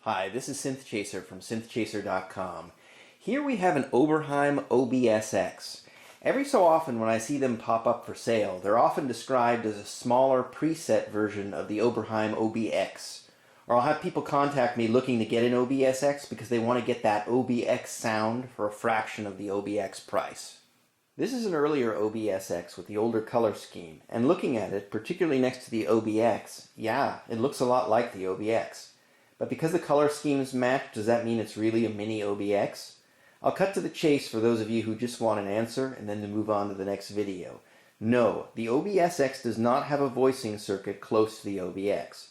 Hi, this is Synthchaser from Synthchaser.com. Here we have an Oberheim OB-SX. Every so often when I see them pop up for sale, they're often described as a smaller preset version of the Oberheim OB-X. Or I'll have people contact me looking to get an OB-SX because they want to get that OB-X sound for a fraction of the OB-X price. This is an earlier OB-SX with the older color scheme, and looking at it, particularly next to the OB-X, yeah, it looks a lot like the OB-X. But because the color schemes match, does that mean it's really a mini OB-X? I'll cut to the chase for those of you who just want an answer and then to move on to the next video. No, the OB-SX does not have a voicing circuit close to the OB-X.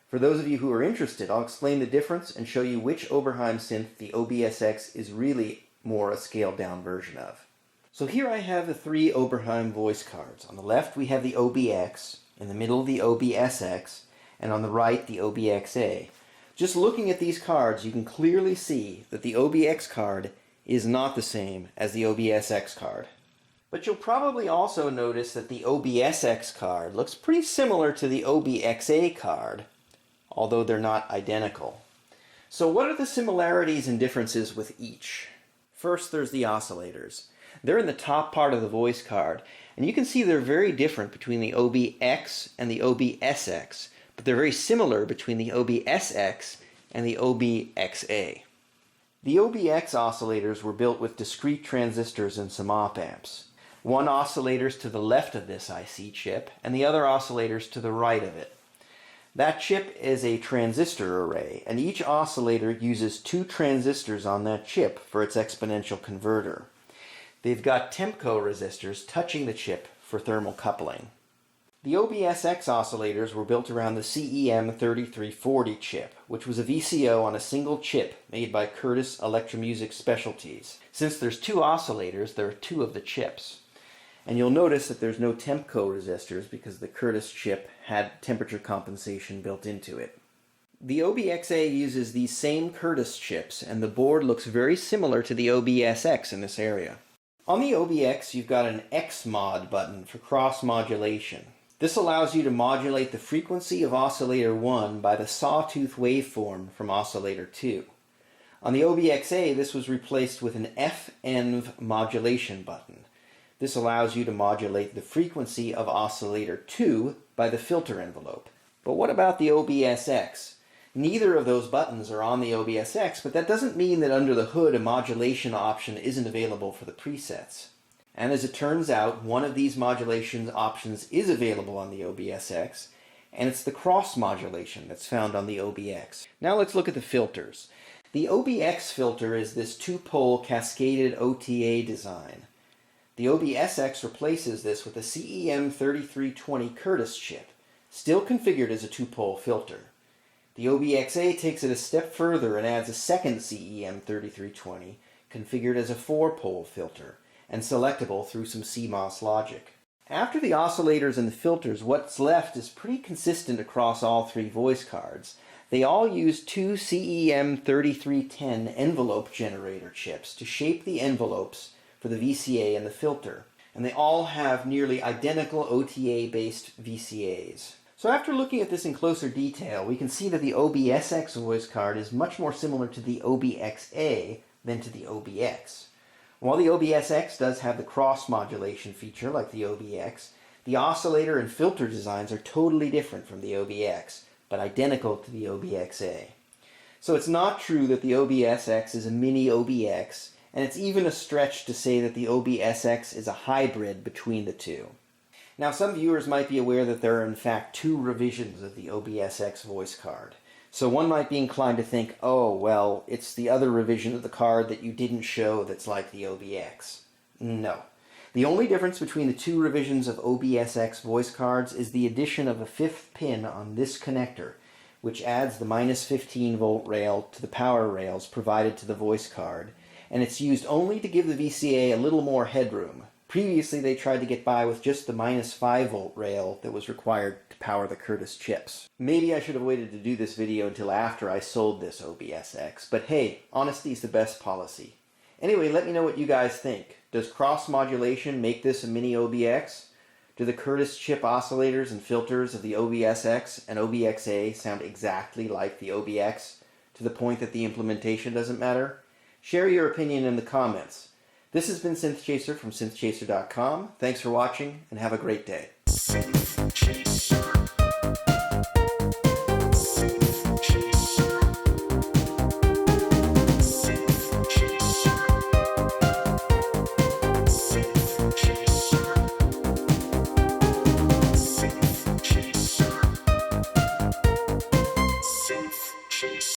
For those of you who are interested, I'll explain the difference and show you which Oberheim synth the OB-SX is really more a scaled down version of. So here I have the three Oberheim voice cards. On the left we have the OB-X, in the middle the OB-SX, and on the right the OB-XA. Just looking at these cards, you can clearly see that the OB-X card is not the same as the OB-SX card. But you'll probably also notice that the OB-SX card looks pretty similar to the OB-XA card, although they're not identical. So what are the similarities and differences with each? First, there's the oscillators. They're in the top part of the voice card, and you can see they're very different between the OB-X and the OB-SX. But they're very similar between the OB-SX and the OB-XA. The OB-X oscillators were built with discrete transistors and some op-amps. One oscillator's to the left of this IC chip, and the other oscillator's to the right of it. That chip is a transistor array, and each oscillator uses two transistors on that chip for its exponential converter. They've got Tempco resistors touching the chip for thermal coupling. The OB-SX oscillators were built around the CEM3340 chip, which was a VCO on a single chip made by Curtis Electromusic Specialties. Since there's two oscillators, there are two of the chips. And you'll notice that there's no Tempco resistors because the Curtis chip had temperature compensation built into it. The OB-XA uses these same Curtis chips, and the board looks very similar to the OB-SX in this area. On the OB-X, you've got an X-Mod button for cross-modulation. This allows you to modulate the frequency of oscillator 1 by the sawtooth waveform from oscillator 2. On the OB-XA, this was replaced with an F-ENV modulation button. This allows you to modulate the frequency of oscillator 2 by the filter envelope. But what about the OB-SX? Neither of those buttons are on the OB-SX, but that doesn't mean that under the hood a modulation option isn't available for the presets. And as it turns out, one of these modulation options is available on the OB-SX, and it's the cross modulation that's found on the OB-X. Now let's look at the filters. The OB-X filter is this two-pole cascaded OTA design. The OB-SX replaces this with a CEM3320 Curtis chip, still configured as a two-pole filter. The OB-XA takes it a step further and adds a second CEM3320, configured as a four-pole filter, and selectable through some CMOS logic. After the oscillators and the filters, what's left is pretty consistent across all three voice cards. They all use two CEM3310 envelope generator chips to shape the envelopes for the VCA and the filter, and they all have nearly identical OTA-based VCAs. So after looking at this in closer detail, we can see that the OB-SX voice card is much more similar to the OB-XA than to the OB-X. While the OB-SX does have the cross-modulation feature like the OB-X, the oscillator and filter designs are totally different from the OB-X, but identical to the OB-XA. So it's not true that the OB-SX is a mini OB-X, and it's even a stretch to say that the OB-SX is a hybrid between the two. Now some viewers might be aware that there are in fact two revisions of the OB-SX voice card. So one might be inclined to think, oh, well, it's the other revision of the card that you didn't show that's like the OB-X. No. The only difference between the two revisions of OB-SX voice cards is the addition of a fifth pin on this connector, which adds the minus 15 volt rail to the power rails provided to the voice card, and it's used only to give the VCA a little more headroom. Previously they tried to get by with just the minus 5 volt rail that was required to power the Curtis chips. Maybe I should have waited to do this video until after I sold this OB-SX, but hey, honesty's the best policy. Anyway, let me know what you guys think. Does cross-modulation make this a mini OB-X? Do the Curtis chip oscillators and filters of the OB-SX and OB-XA sound exactly like the OB-X? to the point that the implementation doesn't matter? Share your opinion in the comments. This has been Synthchaser from Synthchaser.com. Thanks for watching and have a great day.